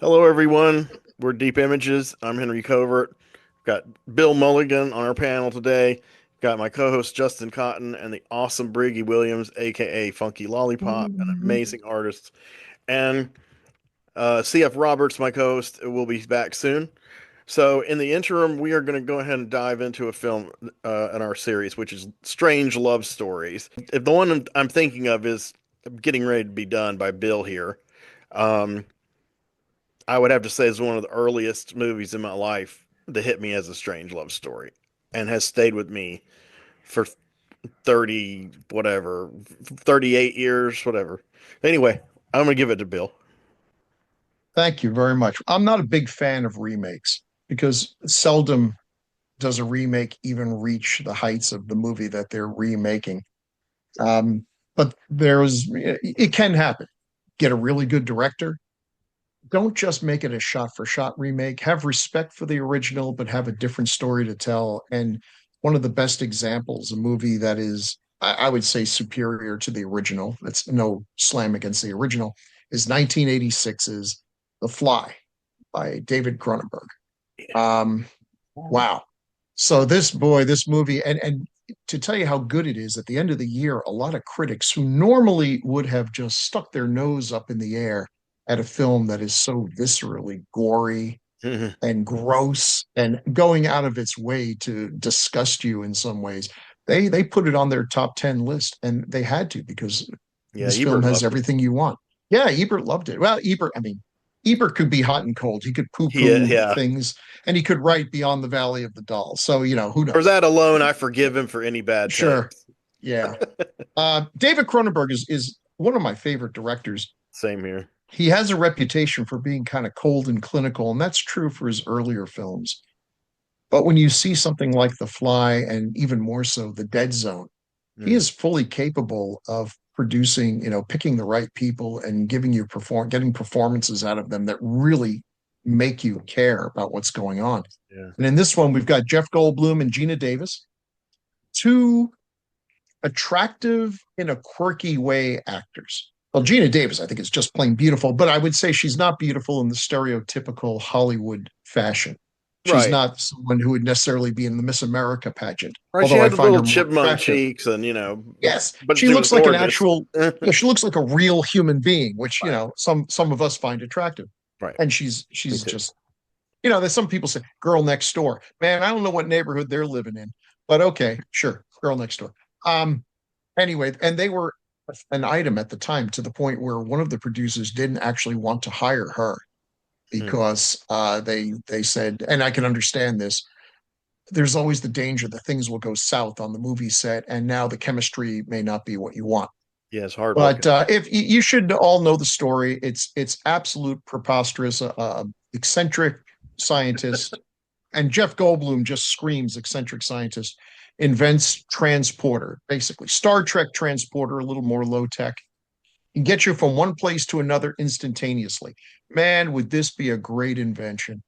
Hello, everyone. We're Deep Images. I'm Henry Covert. Got Bill Mulligan on our panel today. Got my co-host Justin Cotton and the awesome Briggy Williams, aka Funky Lollipop, an amazing artist. And CF Roberts, my co-host, will be back soon. So, in the interim, we are going to go ahead and dive into a film in our series, which is Strange Love Stories. If the one I'm thinking of is getting ready to be done by Bill here, um, I would have to say is one of the earliest movies in my life to hit me as a strange love story and has stayed with me for 30, whatever, 38 years, whatever. Anyway, I'm going to give it to Bill. Thank you very much. I'm not a big fan of remakes because seldom does a remake even reach the heights of the movie that they're remaking. But it can happen. Get a really good director. Don't just make it a shot for shot remake. Have respect for the original, but have a different story to tell. And one of the best examples, a movie that is, I would say, superior to the original, that's no slam against the original, is 1986's The Fly by David Cronenberg. Um, wow. So this movie, and to tell you how good it is, at the end of the year, a lot of critics who normally would have just stuck their nose up in the air at a film that is so viscerally gory Yeah, and gross and going out of its way to disgust you in some ways, they put it on their top 10 list, and they had to because this film Ebert has loved it. everything you want. Yeah, Ebert loved it. Well, Ebert could be hot and cold. He could poo-poo Yeah. things, and he could write Beyond the Valley of the Dolls. So, who For knows? that alone, I forgive him for any bad Sure. takes. Yeah. David Cronenberg is one of my favorite directors. Same here. He has a reputation for being kind of cold and clinical, and that's true for his earlier films. But when you see something like The Fly, and even more so The Dead Zone, he Mm. is fully capable of producing, picking the right people and getting performances out of them that really make you care about what's going on. Yeah. And in this one, we've got Jeff Goldblum and Gina Davis, two attractive in a quirky way actors. Well, Mm. Gina Davis, I think, is just plain beautiful, but I would say she's not beautiful in the stereotypical Hollywood fashion. She's Right. not someone who would necessarily be in the Miss America pageant, Right. She although I had the find little her more chipmunk attractive. cheeks and, Yes, but she she was looks like an gorgeous. actual, she looks like a real human being, which, Right. some of us find attractive. Right. And Me she's too. just, there's some people say girl next door. Man, I don't know what neighborhood they're living in, but okay, sure, girl next door. Um, anyway, and they were an item at the time to the point where one of the producers didn't actually want to hire her Mm. because they said, and I can understand this, there's always the danger that things will go south on the movie set, and now the chemistry may not be what you want. Yeah, it's hard But working. if you should all know the story, it's absolute preposterous. Eccentric scientist, and Jeff Goldblum just screams eccentric scientist, invents transporter, basically Star Trek transporter, a little more low tech, and get you from one place to another instantaneously. Man, would this be a great invention?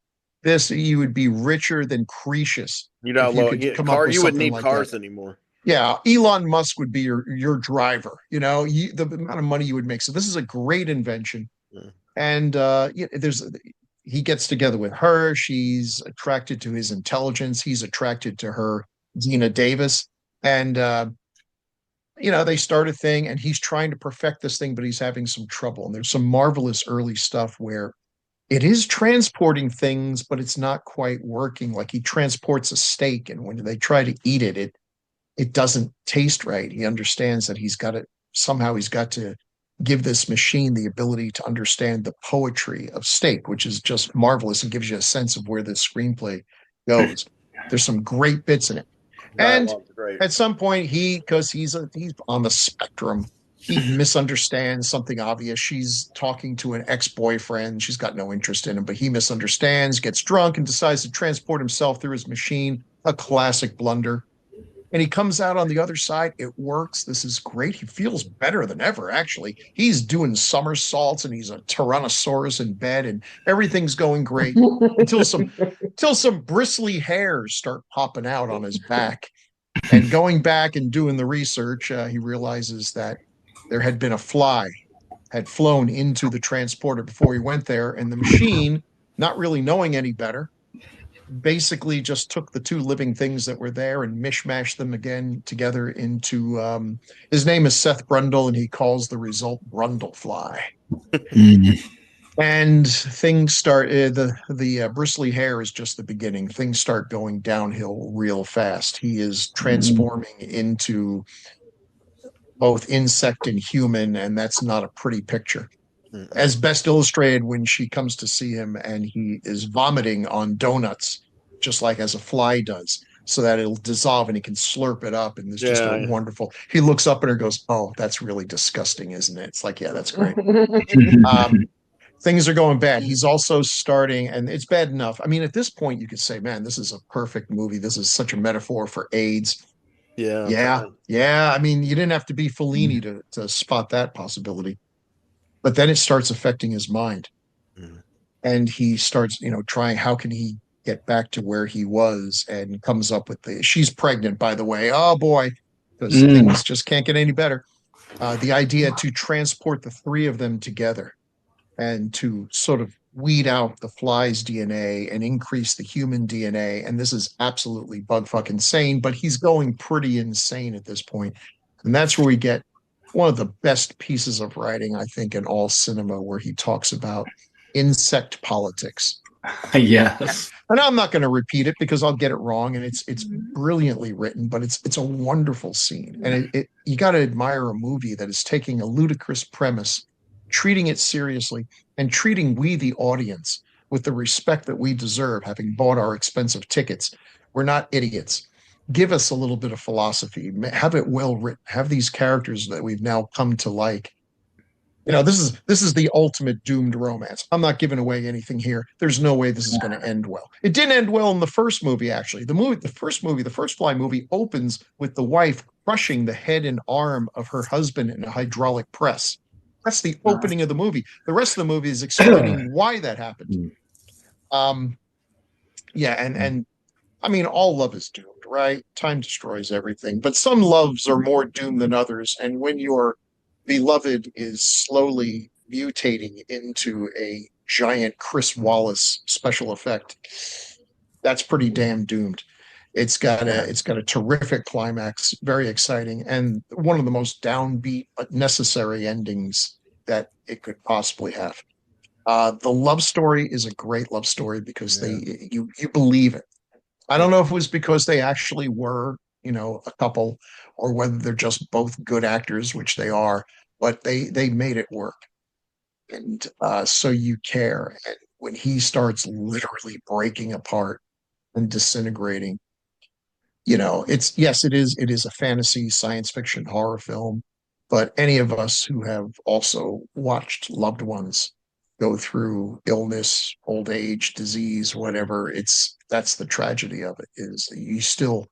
This, you would be richer than Cretius You'd if you outlaw could yeah, come up car. with You wouldn't something need like that. cars anymore. Yeah, Elon Musk would be your driver. The amount of money you would make. So this is a great invention. Yeah. And there's he gets together with her. She's attracted to his intelligence. He's attracted to her, Gina Davis, and they start a thing. And he's trying to perfect this thing, but he's having some trouble. And there's some marvelous early stuff where it is transporting things, but it's not quite working. Like he transports a steak, and when they try to eat it, it doesn't taste right. He understands that he's got to give this machine the ability to understand the poetry of steak, which is just marvelous and gives you a sense of where the screenplay goes. There's some great bits in it. And Dialogue's great. at some point, because he's on the spectrum, he misunderstands something obvious. She's talking to an ex-boyfriend. She's got no interest in him, but he misunderstands, gets drunk, and decides to transport himself through his machine. A classic blunder, and he comes out on the other side. It works. This is great. He feels better than ever, actually. He's doing somersaults, and he's a Tyrannosaurus in bed, and everything's going great until some bristly hairs start popping out on his back. And going back and doing the research, he realizes that there had been a fly had flown into the transporter before he went there, and the machine, not really knowing any better, basically just took the two living things that were there and mishmashed them again together into his name is Seth Brundle, and he calls the result Brundlefly. Mm. And things start the bristly hair is just the beginning. Things start going downhill real fast. He is transforming into both insect and human, and that's not a pretty picture. Mm-mm. As best illustrated when she comes to see him and he is vomiting on donuts, just like as a fly does, so that it'll dissolve and he can slurp it up. And there's just a Yeah, wonderful. He looks up at her, and goes, "Oh, that's really disgusting, isn't it?" It's like, yeah, that's great. Um, things are going bad. He's also starting, and it's bad enough. I mean, at this point, you could say, "Man, this is a perfect movie. This is such a metaphor for AIDS." yeah. I'm Yeah, trying. yeah. I mean, you didn't have to be Fellini to spot that possibility. But then it starts affecting his mind, Mm. and he starts, trying. How can he get back to where he was? And comes up with the. She's pregnant, by the way. Oh boy, because Mm. things just can't get any better. The idea to transport the three of them together and to sort of weed out the fly's DNA and increase the human DNA. And this is absolutely bug fuck insane, but he's going pretty insane at this point. And that's where we get one of the best pieces of writing, I think, in all cinema, where he talks about insect politics. Yes. And I'm not going to repeat it because I'll get it wrong, and it's brilliantly written, but it's a wonderful scene, and you got to admire a movie that is taking a ludicrous premise, treating it seriously, and treating we the audience with the respect that we deserve, having bought our expensive tickets. We're not idiots. Give us a little bit of philosophy. Have it well written. Have these characters that we've now come to like. This is the ultimate doomed romance. I'm not giving away anything here. There's no way this is going to end well. It didn't end well in the first movie, actually. The first Fly movie opens with the wife crushing the head and arm of her husband in a hydraulic press. That's the opening of the movie. The rest of the movie is explaining why that happened. Um, yeah, and I mean, all love is doomed, right? Time destroys everything, but some loves are more doomed than others. And when your beloved is slowly mutating into a giant Chris Wallace special effect, that's pretty damn doomed. It's got a terrific climax, very exciting, and one of the most downbeat but necessary endings that it could possibly have. The love story is a great love story because Yeah. you believe it. I don't know if it was because they actually were, a couple, or whether they're just both good actors, which they are, but they made it work. And so you care. And when he starts literally breaking apart and disintegrating, it's yes, it is a fantasy science fiction horror film, but any of us who have also watched loved ones go through illness, old age, disease, whatever, that's the tragedy of it, is that you still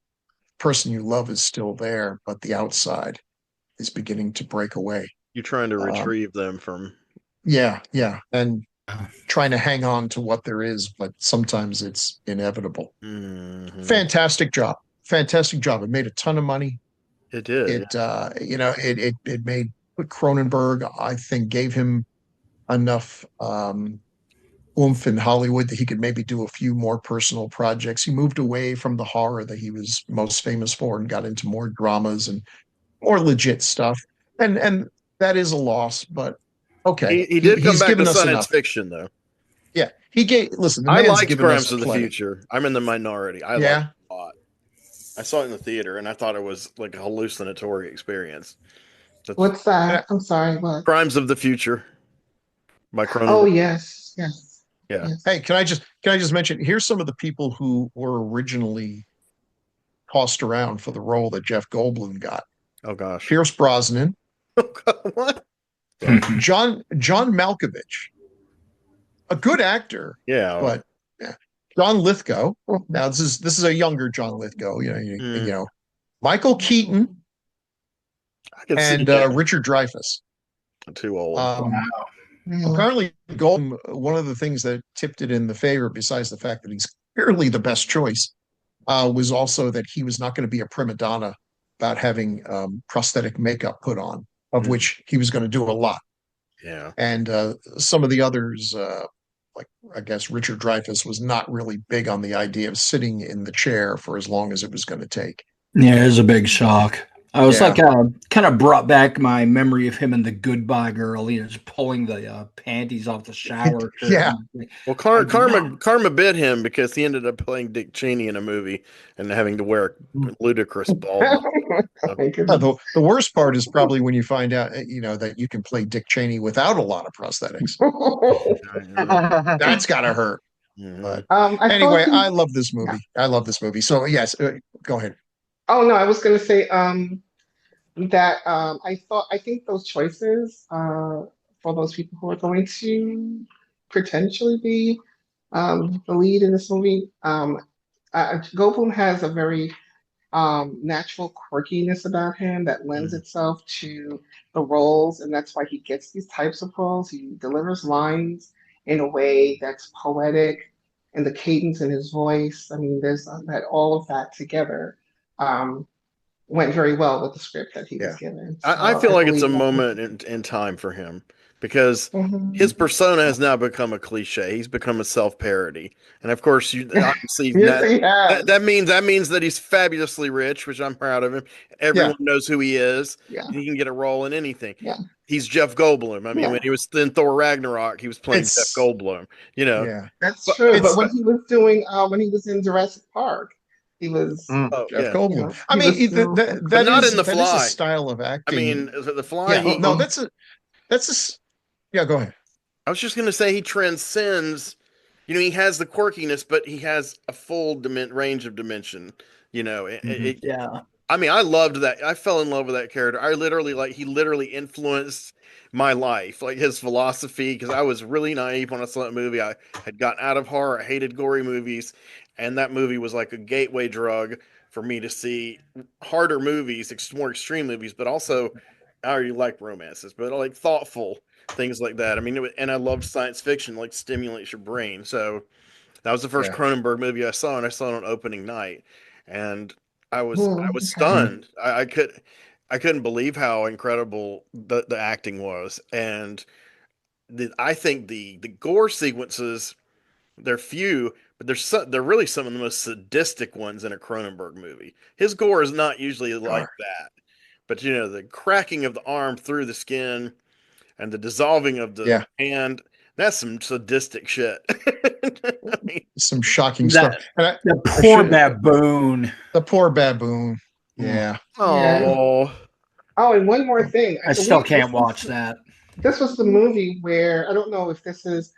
person you love is still there, but the outside is beginning to break away. You're trying to Um, retrieve them from. yeah, yeah, and trying to hang on to what there is, but sometimes it's inevitable. Hmm. Fantastic job. Fantastic job. It made a ton of money. It did. Yeah. It made Cronenberg, I think, gave him enough oomph in Hollywood that he could maybe do a few more personal projects. He moved away from the horror that he was most famous for and got into more dramas and more legit stuff. And that is a loss, but okay. He did come He's back to given us science enough. fiction though. Yeah. He gave listen, the I man's liked given Crimes us of the plenty. Future. I'm in the minority. I liked Yeah. it a lot. I saw it in the theater and I thought it was like a hallucinatory experience. That's What's that? Yeah. I'm sorry, what? Crimes of the Future by Oh, Cronenberg. yes, yes, Yeah. Hey, yes. can I just mention here's some of the people who were originally tossed around for the role that Jeff Goldblum got. Oh gosh. Pierce Brosnan, What? John Malkovich, a good actor, Yeah. but yeah. John Lithgow. Now this is a younger John Lithgow. Mm, Michael Keaton I can see and that. Richard Dreyfuss. I'm too old. Um, Mm. apparently, Goldblum. One of the things that tipped it in the favor, besides the fact that he's clearly the best choice, was also that he was not going to be a prima donna about having prosthetic makeup put on, of Mm, which he was going to do a lot. Yeah. And some of the others, like I guess Richard Dreyfuss was not really big on the idea of sitting in the chair for as long as it was going to take. Yeah, it was a big shock. I was Yeah. like, kind of brought back my memory of him in The Goodbye Girl, just pulling the panties off the shower Yeah. curtain. Well, I did not. Karma bit him because he ended up playing Dick Cheney in a movie and having to wear a ludicrous baldness. Oh my The, goodness. the worst part is probably when you find out, that you can play Dick Cheney without a lot of prosthetics. That's gotta hurt. Mhm. But I thought anyway, he, I love this yeah. movie. I love this movie. So yes, go ahead. Oh no, I was gonna say that I think those choices for those people who are going to potentially be the lead in this movie, Goldblum has a very natural quirkiness about him that lends Mhm. itself to the roles, and that's why he gets these types of roles. He delivers lines in a way that's poetic, and the cadence in his voice. I mean, there's that all of that together um, went very well with the script that he was Yeah. given. I So feel I like it's a believe that. moment in time for him because his Mhm. persona has now become a cliche. He's become a self-parody, and of course, you obviously Yes, he has. that means that he's fabulously rich, which I'm proud of him. Yeah. Everyone knows who he is. Yeah, He can get a role in anything. yeah, He's Jeff Goldblum. I mean, when yeah. he was in Thor Ragnarok, he was playing Jeff It's Goldblum. You know, yeah. That's but true. But It's when he was doing, when he was in Jurassic Park, he was, oh Jeff yeah, Goldblum. I he mean, was still. but that not in is The a Fly. style of I acting. mean, The Fly. Yeah. No, Uh-uh. that's a yeah, go ahead. I was just gonna say he transcends. He has the quirkiness, but he has a full range of dimension. You know, Mhm. Yeah. I mean, I loved that. I fell in love with that character. I literally he literally influenced my life, like his philosophy, because I was really naive when I saw that movie. I had gotten out of horror. I hated gory movies, and that movie was like a gateway drug for me to see harder movies, more extreme movies, but also I already like romances, but like thoughtful things like that. I mean, and I loved science fiction, like stimulates your brain. So that was the first Yeah. Cronenberg movie I saw, and I saw it on opening night, and I was Okay. Mm. stunned. I couldn't believe how incredible the acting was, and I think the gore sequences they're few, but they're really some of the most sadistic ones in a Cronenberg movie. His gore is not usually like Sure. that, but the cracking of the arm through the skin and the dissolving of the Yeah. hand. That's some sadistic shit. I mean, Some shocking stuff. That And the I poor should baboon. the poor baboon. Mm. Yeah. Yeah. oh, Oh, and one more thing. I So still we can't watch that. this was the movie where I don't know if this is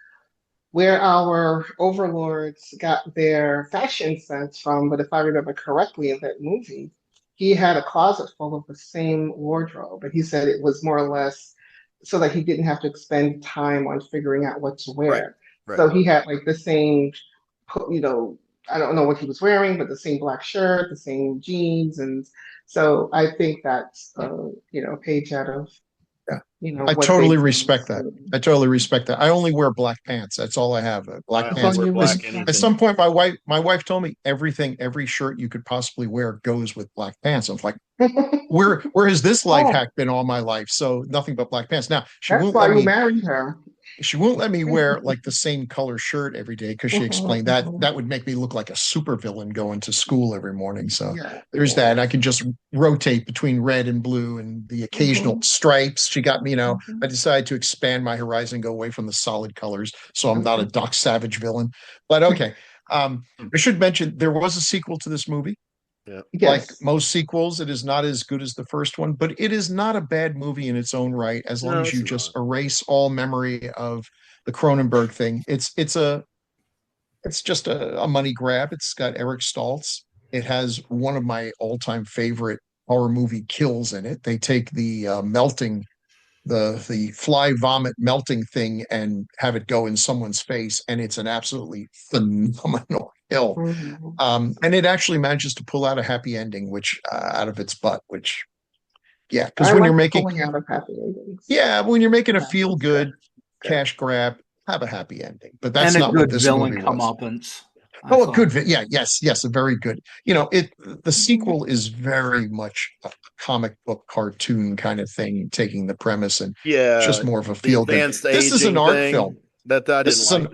where our overlords got their fashion sense from, but if I remember correctly in that movie, he had a closet full of the same wardrobe, and he said it was more or less so that he didn't have to expend time on figuring out what to right, wear. right. So he had like the same, you know, I don't know what he was wearing, but the same black shirt, the same jeans, and so I think that's a page out of Yeah. I what they totally did. respect that. I totally respect that. I only wear black pants. That's all I have. I Black only So pants. wear you black would, At anything. some point, my wife told me every shirt you could possibly wear goes with black pants. I'm like, where has this life oh, hack been all my life? So nothing but black pants. Now that's why you married her. she won't let me wear like the same color shirt every day because she Mhm, explained that mhm. that would make me look like a supervillain going to school every morning. So Yeah, there's yeah. that. And I can just rotate between red and blue and the occasional Mhm, stripes. She got me, I mhm. decided to expand my horizon, go away from the solid colors. So I'm not a Okay. Doc Savage villain. But okay. I should mention there was a sequel to this movie. Yeah. Like Yes. most sequels, it is not as good as the first one, but it is not a bad movie in its own right, as long No, as it's you just not. erase all memory of the Cronenberg thing. It's just a money grab. It's got Eric Stoltz. It has one of my all-time favorite horror movie kills in it. They take the melting the fly vomit melting thing and have it go in someone's face, and it's an absolutely phenomenal kill. Mhm. And it actually manages to pull out a happy ending, which out of its butt. Which, yeah, because I like the pulling out of happy endings. when you're making a Yeah, feel that's good. good Good. cash grab, have a happy ending. But And that's a not what good this villain movie was. comeuppance. I Oh, a good, thought. yeah, yes, a very good. The sequel is very much a comic book cartoon kind of thing, taking the premise and just Yeah, more of a the feel good. advanced This is an aging art film. thing that I This didn't is like that.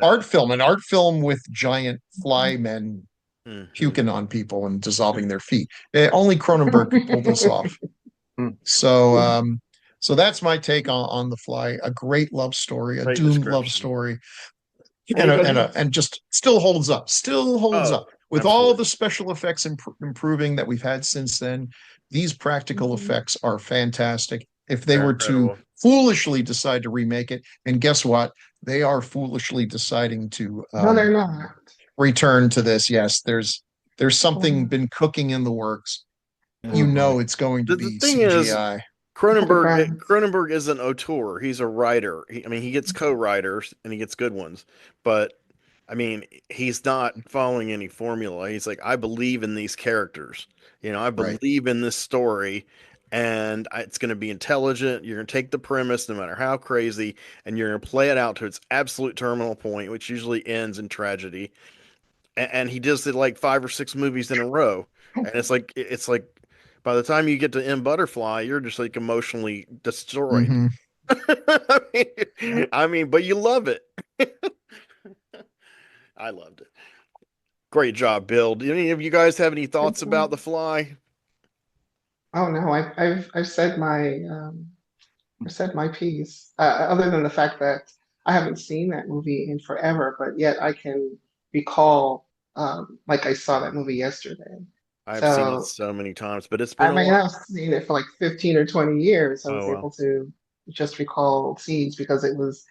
an art film with giant fly men Hmm. puking on people and dissolving their feet. Only Cronenberg could pull this off. Mm. So, so that's my take on The Fly. A great love story, a Great doomed love description. story, Anybody? and just still holds up. Still holds Oh, up with all absolutely. the special effects improving that we've had since then. These practical effects are fantastic. If they They're were to incredible. foolishly decide to remake it, and guess what? They are foolishly deciding to No, they're not. return to this. Yes, there's something been cooking in the works. Oh You boy. know it's going to The be thing is, CGI. Hypocrites. Cronenberg isn't auteur. He's a writer. I mean, he gets co-writers and he gets good ones, but I mean, he's not following any formula. He's like, I believe in these characters. I Right. believe in this story, and it's going to be intelligent. You're going to take the premise, no matter how crazy, and you're going to play it out to its absolute terminal point, which usually ends in tragedy. And he does it like 5 or 6 movies in a row, and it's like by the time you get to M Butterfly, you're just like emotionally destroyed. Hmm. I mean, but you love it. I loved it. Great job, Bill. Do any of you guys have any thoughts about The Fly? Oh no, I've said I've said my piece. Other than the fact that I haven't seen that movie in forever, but yet I can recall like I saw that movie yesterday. I've seen it So so many times, but it's been I a may while. not have seen it for like 15 or 20 years. I Oh was well. able to just recall scenes because it was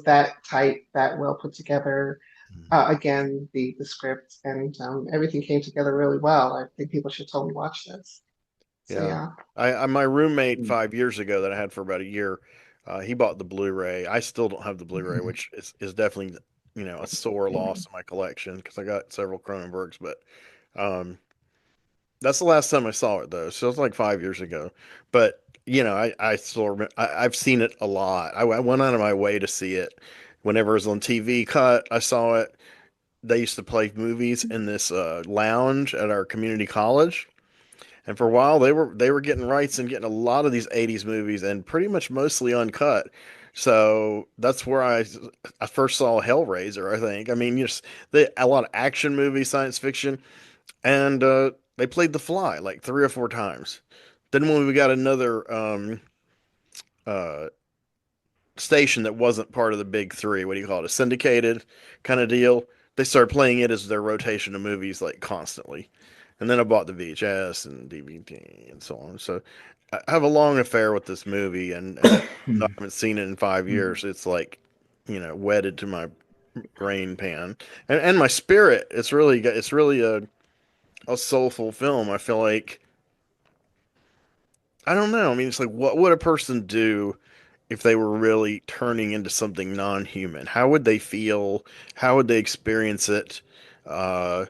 that tight, that well put together. Again, the script and everything came together really well. I think people should totally watch this. So Yeah. yeah. My roommate Mm. 5 years ago that I had for about a year, he bought the Blu-ray. I still don't have the Blu-ray, Hmm. which is definitely, a sore loss in my collection because I got several Cronenbergs, but um, that's the last time I saw it though. So it's like 5 years ago. But I still remember, I've seen it a lot. I went out of my way to see it. Whenever it was on TV cut, I saw it. They used to play movies in this lounge at our community college. And for a while, they were getting rights and getting a lot of these '80s movies, and pretty much mostly uncut. So that's where I first saw Hellraiser. I think. I mean, a lot of action movies, science fiction, and they played The Fly like 3 or 4 times. Then when we got another uh, station that wasn't part of the big three, what do you call it, a syndicated kind of deal, they started playing it as their rotation of movies like constantly. And then I bought the VHS and DVD and so on. So I have a long affair with this movie, and I haven't seen it in 5 years. It's like, wedded to my brain pan and my spirit. It's really a soulful film. I feel like I don't know. I mean, it's like what would a person do if they were really turning into something non-human? How would they feel? How would they experience it? Uh,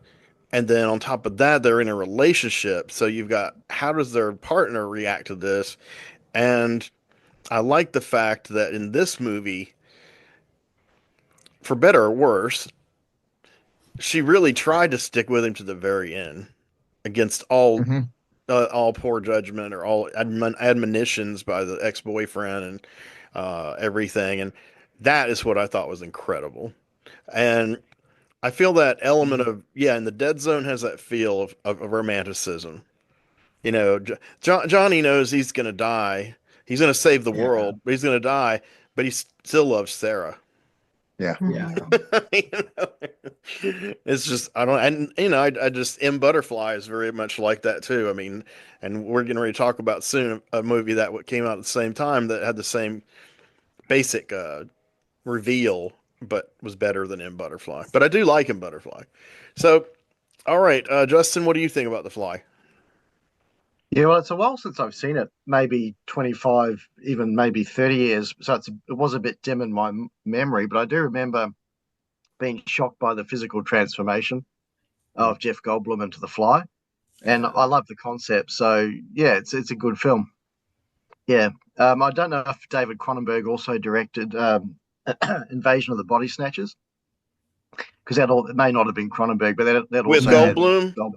and then on top of that, they're in a relationship. So you've got how does their partner react to this? And I like the fact that in this movie, for better or worse, she really tried to stick with him to the very end against Hmm. all poor judgment or all admonitions by the ex-boyfriend and everything. And that is what I thought was incredible. And I feel that element of, yeah, and the Dead Zone has that feel of romanticism. Johnny knows he's going to die. He's going to save the Yeah. world, but he's going to die, but he still loves Sarah. Yeah. Yeah. Mhm. You know? It's just I don't and I just M Butterfly is very much like that too. I mean, and we're getting ready to talk about soon a movie that came out at the same time that had the same basic reveal, but was better than M Butterfly. But I do like M Butterfly. So, all right, Justin, what do you think about The Fly? Yeah, well, it's a while since I've seen it, maybe 25, even maybe 30 years. So it was a bit dim in my memory, but I do remember being shocked by the physical transformation Hmm. of Jeff Goldblum into the Fly, and Yeah. I love the concept. So yeah, it's a good film. Yeah, I don't know if David Cronenberg also directed Invasion of the Body Snatchers, because it may not have been Cronenberg, but that with also had Goldblum. Gold,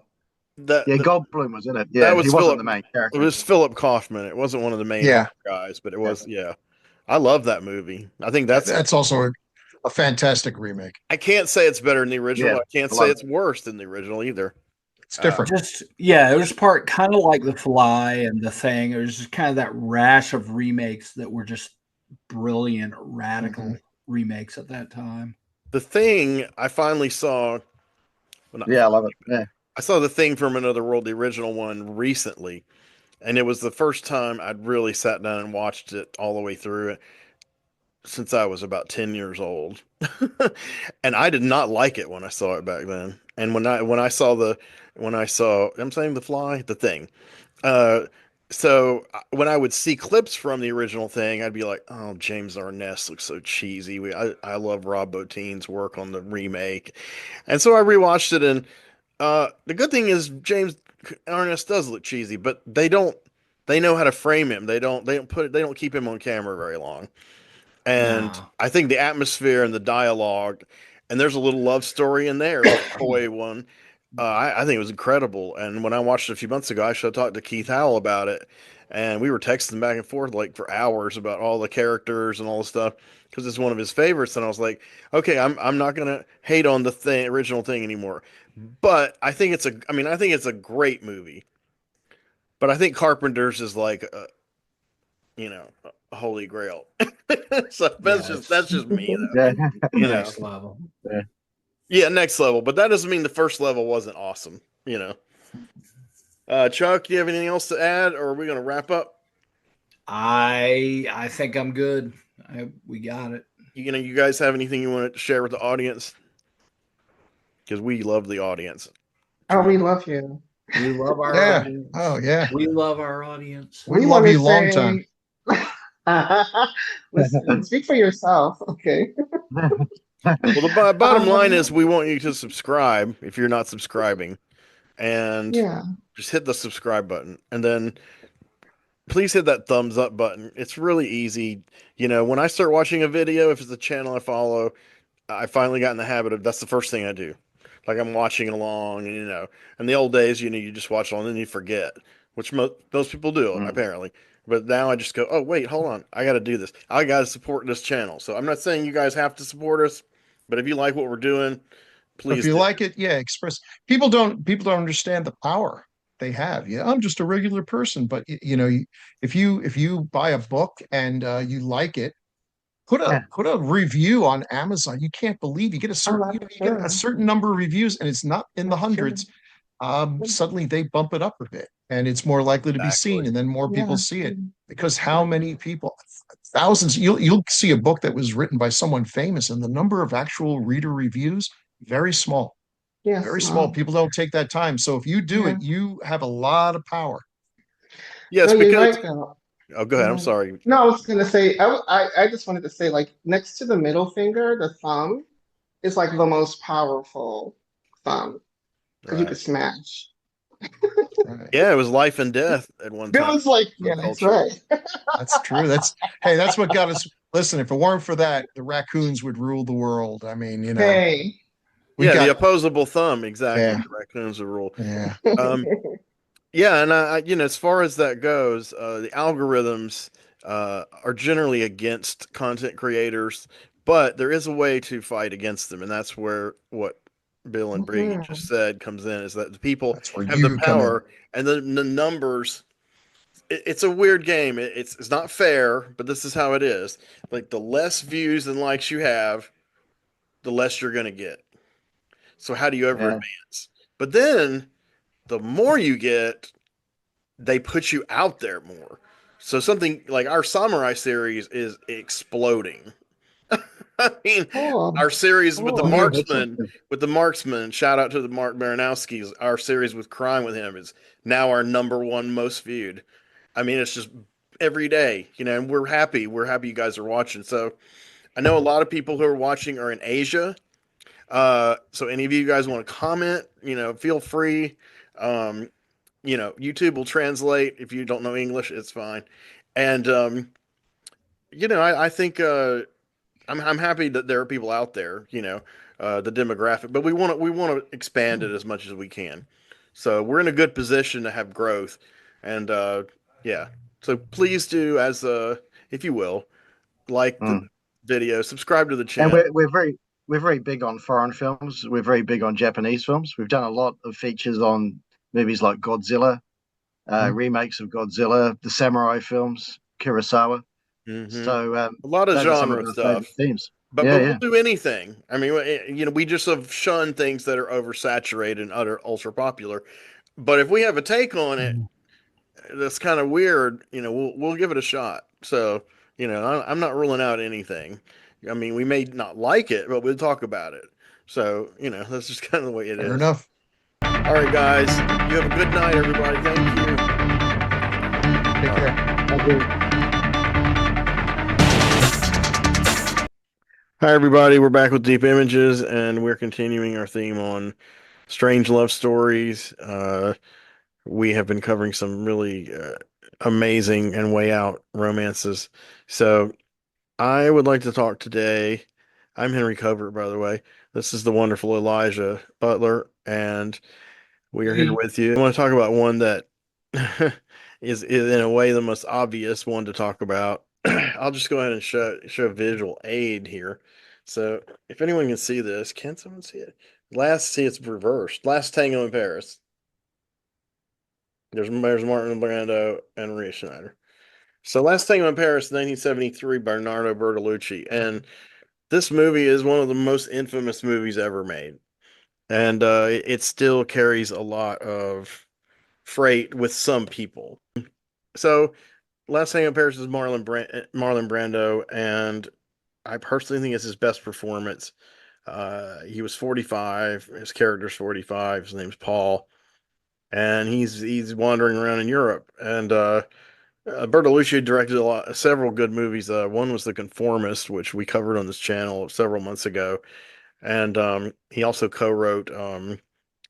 That yeah, Goldblum was in it. that Yeah, he was wasn't Philip. the main It character. was Philip Kaufman. It wasn't one of the main Yeah, horror guys, but it Yeah, was. Yeah, I love that movie. I think that's. that's also a fantastic remake. I can't say it's better than the original. yeah, I can't I say love it's worse than the original either. It's different. Just yeah, it was part kind of like The Fly and The Thing. It was just kind of that rash of remakes that were just brilliant, Hmm. radical remakes at that time. The Thing I finally saw. Well, not yeah, I love finally, it. Yeah, I saw The Thing from Another World, the original one, recently, and it was the first time I'd really sat down and watched it all the way through it since I was about 10 years old. And I did not like it when I saw it back then. And when I saw I'm saying The Fly, The Thing. Uh when I would see clips from the original Thing, I'd be like, "Oh, James Arness looks so cheesy. I love Rob Bottin's work on the remake." And so I rewatched it, and the good thing is James Arness does look cheesy, but they know how to frame him. They don't keep him on camera very long. And No. I think the atmosphere and the dialogue, and there's a little love story in there, a little toy one. I think it was incredible. And when I watched it a few months ago, I should have talked to Keith Howell about it, and we were texting back and forth like for hours about all the characters and all the stuff because it's one of his favorites. And I was like, okay, I'm not gonna hate on the thing original Thing anymore, but I think it's a great movie. But I think Carpenter's is like a holy grail. So Yeah, that's it's just me though. yeah, You know. next level. yeah. Yeah, next level, but that doesn't mean the first level wasn't awesome, you know. Chuck, do you have anything else to add, or are we gonna wrap up? I think I'm good. We got it. You guys have anything you want to share with the audience? Because we love the audience Oh, we tremendously. love you. We love our Yeah. Oh, audience. yeah. We love our audience. We We love want to you long time. say, listen, speak for yourself, okay? Well, the bottom line is Um, we want you to subscribe if you're not subscribing, and yeah. just hit the subscribe button, and then please hit that thumbs up button. It's really easy. You know, when I start watching a video, if it's a channel I follow, I finally got in the habit of that's the first thing I do. Like I'm watching along, and in the old days, you just watch along and then you forget, which most people do Mm. apparently. But now I just go, oh wait, hold on, I got to do this. I got to support this channel. So I'm not saying you guys have to support us, but if you like what we're doing, If please you do. like it, yeah, express. People don't understand the power they have. Yeah, I'm just a regular person, but if you buy a book and you like it, Yeah, put a review on Amazon. You can't believe Oh, you that's get a true. certain number of reviews, and it's not in the That's true. hundreds. Suddenly they bump it up a bit, and it's more likely to be seen, Exactly. and then more people Yeah. see it because how many people, thousands, you'll see a book that was written by someone famous, and the number of actual reader reviews very small, Yes, very small. Mom. People don't take that time. So if you do Yeah. it, you have a lot of power. Yes, No, you're because right, though. oh, go ahead. I'm Yeah. sorry. No, I was gonna say, I just wanted to say, like, next to the middle finger, the thumb is like the most powerful thumb because you Right. could smash. Right. Yeah, it was life and death at one It time was like, in yeah, our that's culture. right. That's true. That's what got us. Listen, if it weren't for that, the raccoons would rule the world. I mean, Hey. we Yeah, the got, opposable thumb, exactly. yeah, The raccoons the rule. yeah. Um, yeah, and as far as that goes, the algorithms are generally against content creators, but there is a way to fight against them, and that's where what Bill and Briggy just Mhm. said comes in, is that the people That's where have the you come in. power and the numbers. It's a weird game. It's not fair, but this is how it is. Like the less views and likes you have, the less you're gonna get. So how do you ever yeah, advance? But then the more you get, they put you out there more. So something like our samurai series is exploding. I mean, Cool. our series oh, yeah, Cool. that's it. with the marksman, shout out to the Mark Baranowski's, our series with crime with him is now our number one most viewed. I mean, it's just every day, and we're happy. We're happy you guys are watching. So I know a lot of people who are watching are in Asia. So any of you guys want to comment, feel free. Um, YouTube will translate. If you don't know English, it's fine. And I think I'm happy that there are people out there, the demographic, but we want to expand it as much as we can. So we're in a good position to have growth, and yeah. So please do, as if you will, like the Mm. video, subscribe to the And channel. we're very big on foreign films. We're very big on Japanese films. We've done a lot of features on movies like Godzilla, Mhm. remakes of Godzilla, the samurai films, Kurosawa. Hmm. So A lot of those are some of genre our favorite stuff, themes. but Yeah, we'll yeah. do anything. I mean, we just have shunned things that are oversaturated and utter ultra popular. But if we have a take on it Mhm. that's kind of weird, we'll give it a shot. So, I'm not ruling out anything. I mean, we may not like it, but we'll talk about it. So, that's just kind of the way it Fair is. enough. All right, guys. You have a good night, everybody. Thank you. Take All care. right. Thank you. Hi, everybody. We're back with Deep Images, and we're continuing our theme on strange love stories. We have been covering some really amazing and way out romances. So, I would like to talk today. I'm Henry Covert, by the way. This is the wonderful Elijah Butler, and we are here Hey, with you. I want to talk about one that is in a way the most obvious one to talk about. I'll just go ahead and show a visual aid here. So if anyone can see this, can someone see it? See, it's reversed. Last Tango in Paris. There's Martin Brando and Maria Schneider. So Last Tango in Paris, 1973, Bernardo Bertolucci, and this movie is one of the most infamous movies ever made, and it still carries a lot of freight with some people. So, Last Thing in Paris is Marlon Brando, and I personally think it's his best performance. He was 45. His character's 45. His name's Paul, and he's wandering around in Europe. And Bertolucci directed several good movies. One was The Conformist, which we covered on this channel several months ago, and he also co-wrote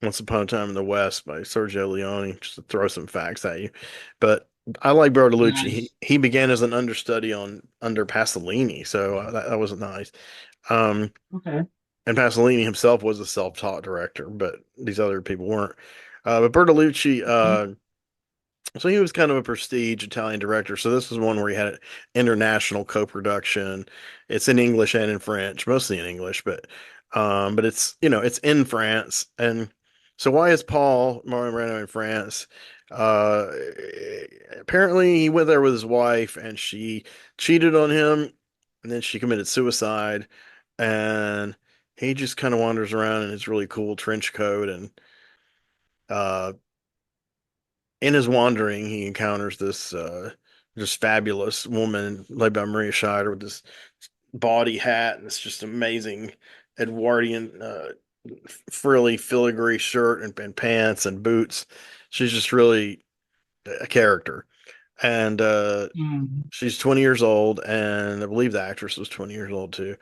Once Upon a Time in the West by Sergio Leone, just to throw some facts at you. But I like Bertolucci. He, nice. he began as an understudy under Pasolini, so that was nice. Um, Okay. and Pasolini himself was a self-taught director, but these other people weren't. But Bertolucci, Mhm. so he was kind of a prestige Italian director. So this was one where he had international co-production. It's in English and in French, mostly in English, but it's in France. And so why is Paul Marlon Brando in France? Uh, Apparently he went there with his wife and she cheated on him, and then she committed suicide, and he just kind of wanders around in his really cool trench coat and uh in his wandering, he encounters this just fabulous woman played by Maria Scheider with this body hat and this just amazing Edwardian frilly filigree shirt and pants and boots. She's just really a character. And Mm. she's 20 years old, and I believe the actress was 20 years old too.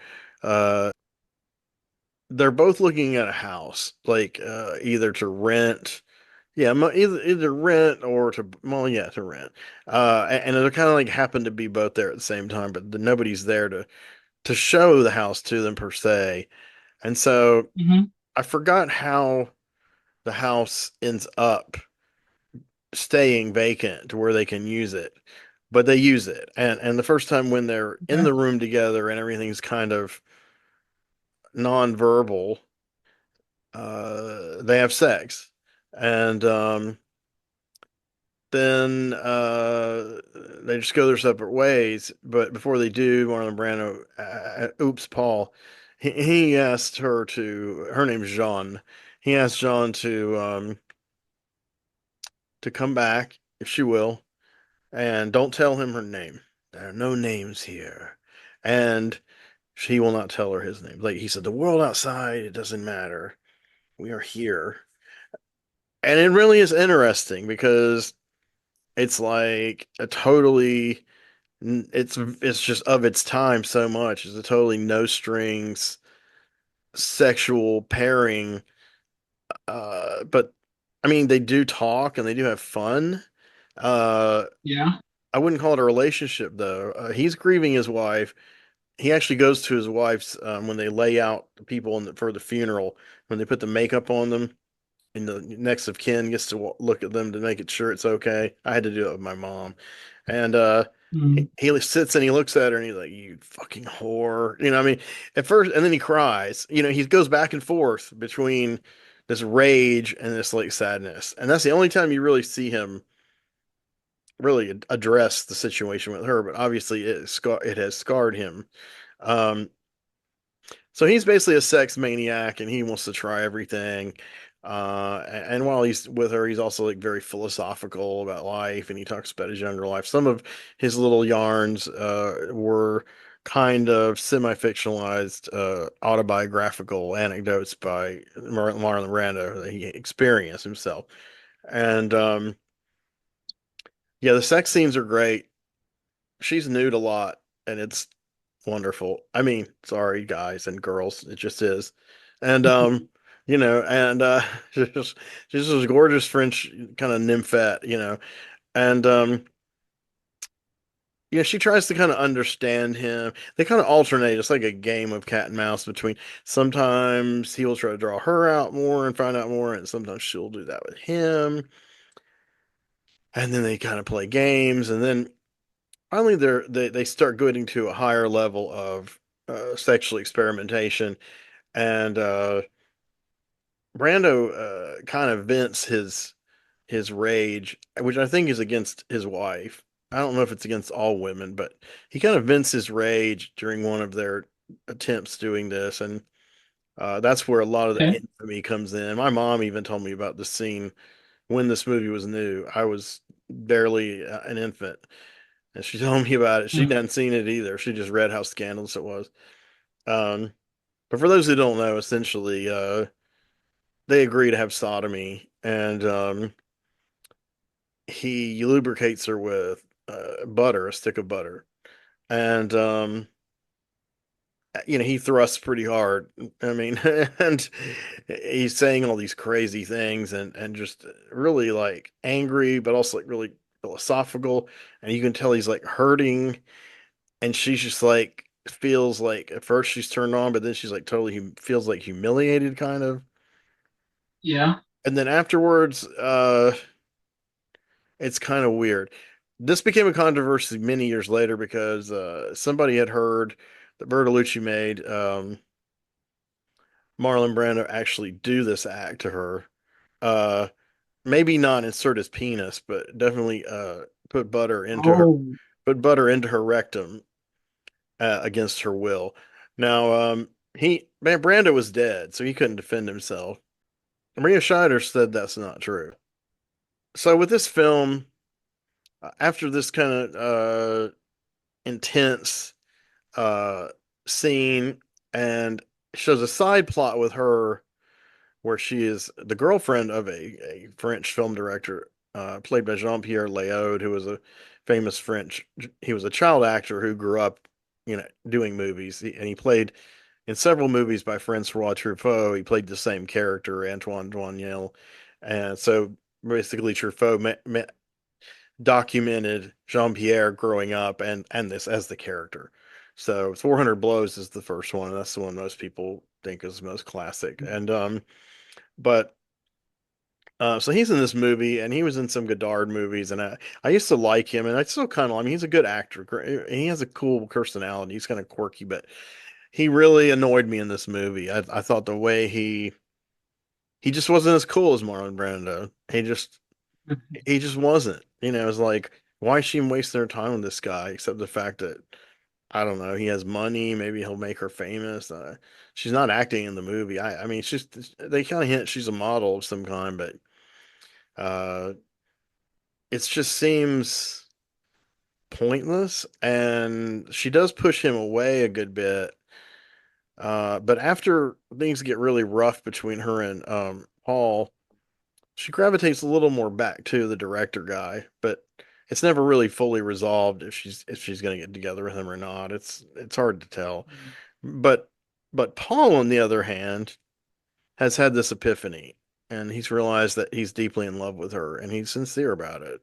Uh, they're both looking at a house, like either to rent. Yeah, either rent or to rent. And they kind of like happen to be both there at the same time, but nobody's there to show the house to them per se. And so Hmm. I forgot how the house ends up staying vacant to where they can use it, but they use it. And the first time when they're in Okay. the room together and everything's kind of nonverbal, they have sex, and then they just go their separate ways. But before they do, Marlon Brando, oops, Paul, he asked her name's Jean. He asked Jean to come back if she will, and don't tell him her name. There are no names here, and he will not tell her his name. Like he said, the world outside, it doesn't matter. We are here, and it really is interesting because it's like a totally it's just of its time so much. It's a totally no strings sexual pairing. But I mean, they do talk and they do have fun. Uh, Yeah. I wouldn't call it a relationship though. He's grieving his wife. he actually goes to his wife's when they lay out the people for the funeral, when they put the makeup on them, and the next of kin gets to look at them to make it sure it's okay. I had to do it with my mom, and Mm. he sits and he looks at her and he's like, "You fucking whore," I mean, at first, and then he cries. He goes back and forth between this rage and this like sadness, and that's the only time you really see him really address the situation with her. But obviously, it has scarred him. Um, So he's basically a sex maniac and he wants to try everything. And while he's with her, he's also like very philosophical about life and he talks about his younger life. Some of his little yarns were kind of semi-fictionalized autobiographical anecdotes by Marlon Brando that he experienced himself. And yeah, the sex scenes are great. She's nude a lot and it's wonderful. I mean, sorry guys and girls, it just is. And and just just this gorgeous French kind of nymphette, And yeah, she tries to kind of understand him. They kind of alternate. It's like a game of cat and mouse between sometimes he will try to draw her out more and find out more, and sometimes she'll do that with him. And then they kind of play games, and then finally they start getting to a higher level of sexual experimentation and Brando kind of vents his rage, which I think is against his wife. I don't know if it's against all women, but he kind of vents his rage during one of their attempts doing this, and that's where a lot of the Okay. infamy comes in. My mom even told me about the scene when this movie was new. I was barely an infant, and she told me about it. She Mm. hadn't seen it either. She just read how scandalous it was. Um, but for those who don't know, essentially, they agree to have sodomy, and he lubricates her with butter, a stick of butter, and he thrusts pretty hard. I mean, and he's saying all these crazy things and just really like angry, but also like really philosophical, and you can tell he's like hurting, and she's just like feels like at first she's turned on, but then she's like totally feels like humiliated, kind of. Yeah. And then afterwards, it's kind of weird. This became a controversy many years later because somebody had heard that Bertolucci made Marlon Brando actually do this act to her. Uh, Maybe not insert his penis, but definitely Oh, put butter into her rectum against her will. Now, Brando was dead, so he couldn't defend himself. Maria Scheider said that's not true. So with this film, after this kind of intense uh, scene and shows a side plot with her where she is the girlfriend of a French film director played by Jean-Pierre Léaud, who was a famous French. He was a child actor who grew up, doing movies, and he played in several movies by Francois Truffaut. He played the same character, Antoine Doinel, and so basically Truffaut documented Jean Pierre growing up and this as the character. So 400 Blows is the first one. And that's the one most people think is most classic. And but so he's in this movie and he was in some Godard movies and I used to like him and I still kind of I mean he's a good actor and he has a cool personality. He's kind of quirky, but he really annoyed me in this movie. I thought the way he just wasn't as cool as Marlon Brando. He just wasn't. It's like, why is she wasting her time with this guy? Except the fact that I don't know, he has money. Maybe he'll make her famous. She's not acting in the movie. I mean, she's they kind of hint she's a model of some kind, but uh, it just seems pointless. And she does push him away a good bit. But after things get really rough between her and Paul, she gravitates a little more back to the director guy, but it's never really fully resolved if she's going to get together with him or not. It's hard to tell. But Paul, on the other hand, has had this epiphany, and he's realized that he's deeply in love with her, and he's sincere about it.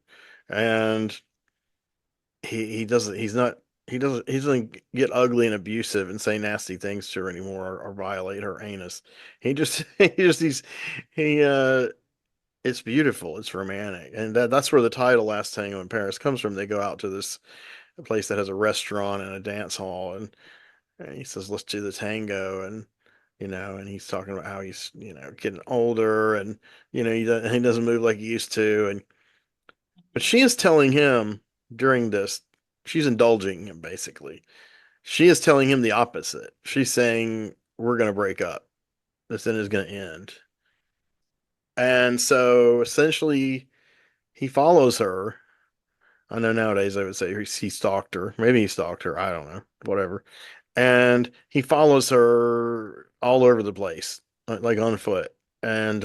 And he doesn't he's not he doesn't get ugly and abusive and say nasty things to her anymore or violate her anus. He just he it's beautiful, it's romantic, and that's where the title Last Tango in Paris comes from. They go out to this place that has a restaurant and a dance hall, and he says, "Let's do the tango," and and he's talking about how he's getting older, and he doesn't move like he used to, and but she is telling him during this, she's indulging him basically. She is telling him the opposite. She's saying, "We're gonna break up. This then is gonna end." And so essentially, he follows her. I know nowadays I would say he stalked her. Maybe he stalked her. I don't know. Whatever. And he follows her all over the place, like on foot. And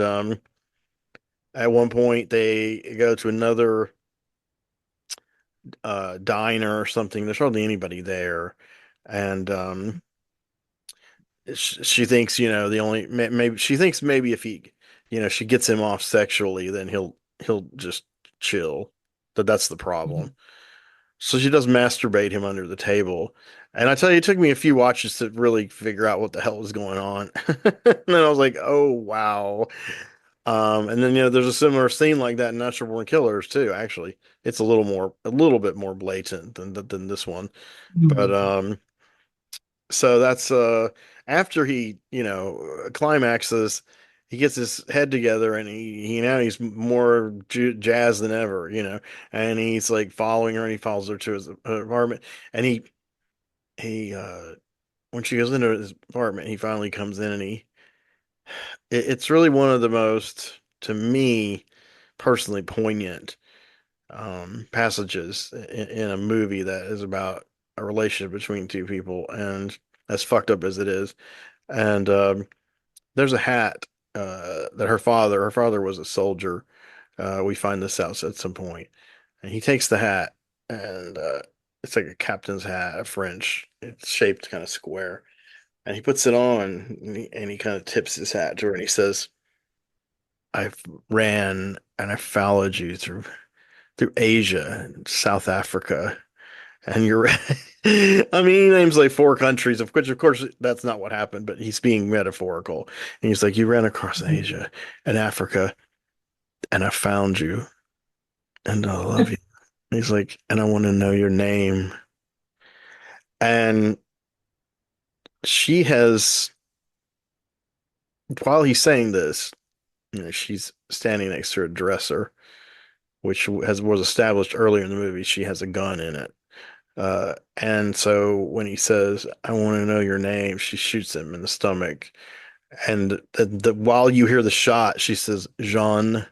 at one point, they go to another diner or something. There's hardly anybody there, and she thinks the only maybe she thinks maybe if he she gets him off sexually, then he'll just chill. But that's the Mhm. problem. So she does masturbate him under the table. And I tell you, it took me a few watches to really figure out what the hell was going on. And then I was like, oh wow. And then there's a similar scene like that in Natural Born Killers too, actually. It's a little bit more blatant than this one. But Mhm. so that's after he, climaxes, he gets his head together and he now he's more jazzed than ever, and he's like following her and he follows her to his apartment and he when she goes into his apartment, he finally comes in and it's really one of the most, to me, personally poignant passages in a movie that is about a relationship between two people, and as fucked up as it is. And there's a hat that her father was a soldier. We find this out at some point, and he takes the hat, and it's like a captain's hat, a French. It's shaped kind of square, and he puts it on, and he kind of tips his hat to her, and he says, "I've ran and I followed you through Asia and South Africa." And you're I mean, he names like four countries, of which, of course, that's not what happened, but he's being metaphorical. And he's like, "You ran across Mhm. Asia and Africa, and I found you, and I love you." And he's like, "And I want to know your name." And she has, while he's saying this, she's standing next to a dresser, which was established earlier in the movie. She has a gun in it. And so when he says, "I want to know your name," she shoots him in the stomach. And while you hear the shot, she says Jean,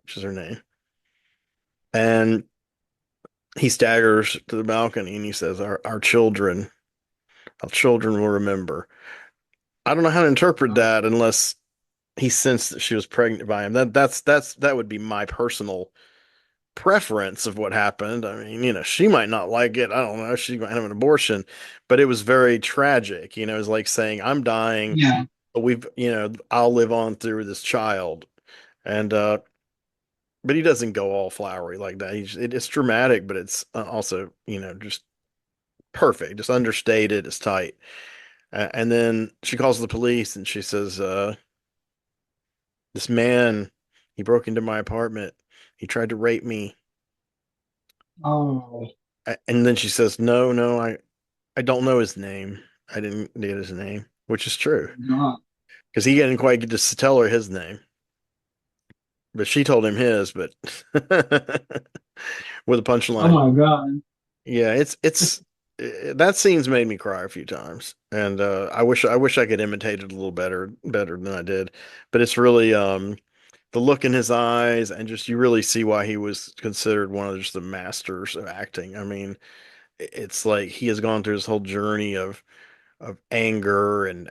which is her name. And he staggers to the balcony and he says, our children will remember." I don't know how to interpret Wow. that unless he sensed that she was pregnant by him. That would be my personal preference of what happened. I mean, she might not like it. I don't know. She might have an abortion, but it was very tragic. It's like saying, "I'm dying, Yeah. but I'll live on through this child." And but he doesn't go all flowery like that. It's dramatic, but it's also, just perfect, just understated. It's tight. And then she calls the police and she says, "This man, he broke into my apartment. He tried to rape me." Oh, And then she says, "No, no, I don't know his name. I didn't get his name," which is true God. because he didn't quite get to tell her his name, but she told him his, but with a Oh punchline. my God. Yeah, it's that scene's made me cry a few times, and I wish I could imitate it a little better than I did, but it's really the look in his eyes, and just you really see why he was considered one of just the masters of acting. I mean, it's like he has gone through his whole journey of anger and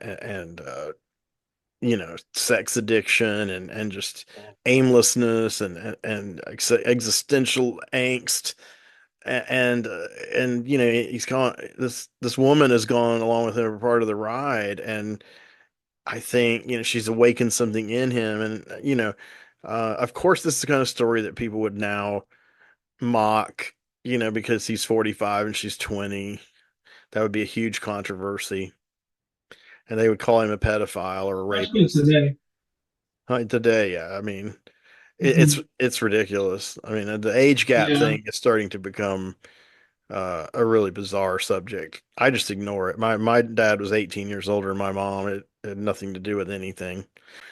sex addiction and just aimlessness and existential angst and he's gone, this woman has gone along with him for part of the ride, and I think she's awakened something in him, and of course this is the kind of story that people would now mock because he's 45 and she's 20. That would be a huge controversy. And they would call him a pedophile or a Especially rapist. today. Today, yeah. I mean, Mhm. it's ridiculous. I mean, the age gap Yeah. thing is starting to become a really bizarre subject. I just ignore it. My dad was 18 years older than my mom. It had nothing to do with anything.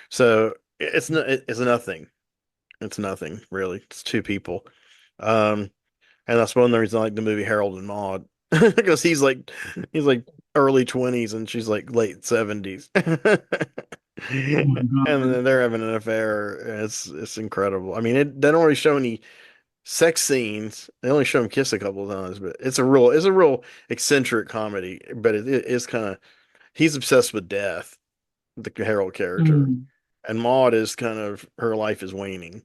So it's nothing. It's nothing really. It's two people. Um, and that's one of the reasons I like the movie Harold and Maude because he's like early 20s and she's like late 70s. Oh my And God. then they're having an affair. And it's incredible. I mean, they don't really show any sex scenes. They only show him kiss a couple of times, but it's a real eccentric comedy. But it is kind of he's obsessed with death, the Harold character, Mm. and Maud is kind of her life is waning,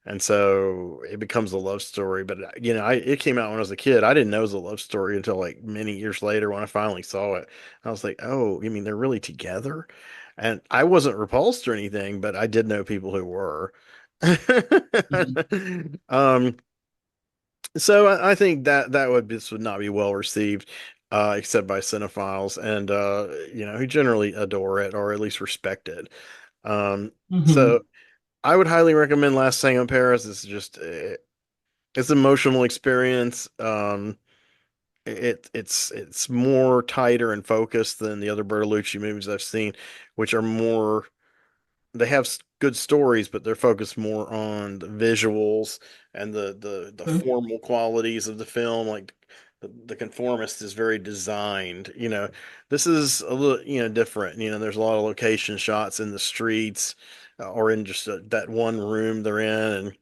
and so it becomes a love story. But it came out when I was a kid. I didn't know it was a love story until like many years later when I finally saw it. I was like, oh, you mean they're really together? And I wasn't repulsed or anything, but I did know people who were. Mhm. um, so I think this would not be well received, except by cinephiles and who generally adore it or at least respect it. So Mhm. I would highly recommend Last Tango in Paris. It's an emotional experience. It's more tighter and focused than the other Bertolucci movies I've seen, which are more they have good stories, but they're focused more on the visuals and the Okay. formal qualities of the film. Like the Conformist is very designed. This is a little different. There's a lot of location shots in the streets or in just that one room they're in,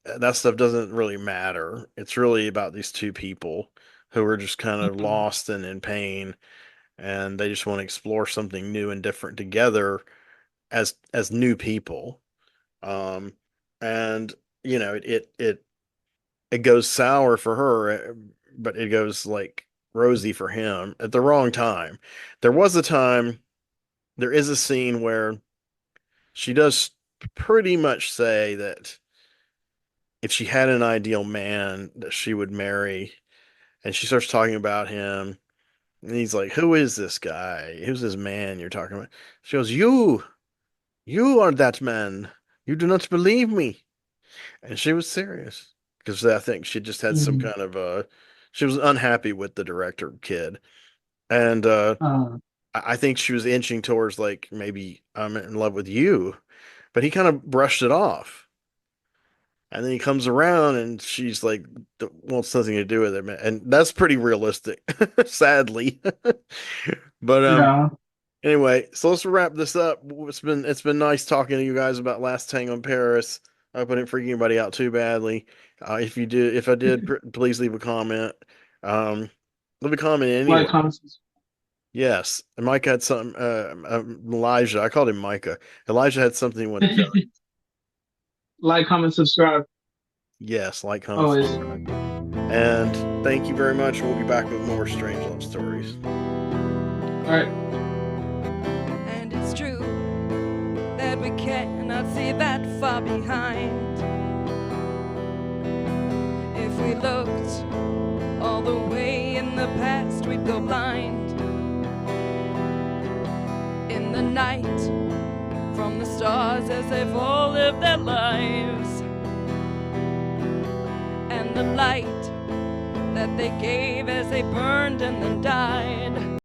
and that stuff doesn't really matter. It's really about these two people who are just kind of Mhm. lost and in pain, and they just want to explore something new and different together as new people. Um, and it goes sour for her, but it goes like rosy for him at the wrong time. There was a time, there is a scene where she does pretty much say that if she had an ideal man that she would marry, and she starts talking about him, and he's like, "Who is this guy? Who's this man you're talking about?" She goes, "You are that man. You do not believe me." And she was serious because I think she just had some Mhm. kind of she was unhappy with the director kid, and Uh, I think she was inching towards like maybe I'm in love with you, but he kind of brushed it off, and then he comes around and she's like, wants nothing to do with it, man. And that's pretty realistic, sadly. But yeah. anyway, so let's wrap this up. It's been nice talking to you guys about Last Tango in Paris. I hope I didn't freak anybody out too badly. If I did, please leave a comment. Um, leave a comment Like, anywhere. comments, Yes, and Micah had something. Elijah, I called him Micah. Elijah had something he wanted to tell you. like, comment, subscribe. Yes, like, comment, Always. subscribe, and thank you very much. We'll be back with more strange love stories. All right. And it's true that we cannot see that far behind. If we looked all the way in the past, we'd go blind. In the night, from the stars as they've all lived their lives, and the light that they gave as they burned and then died.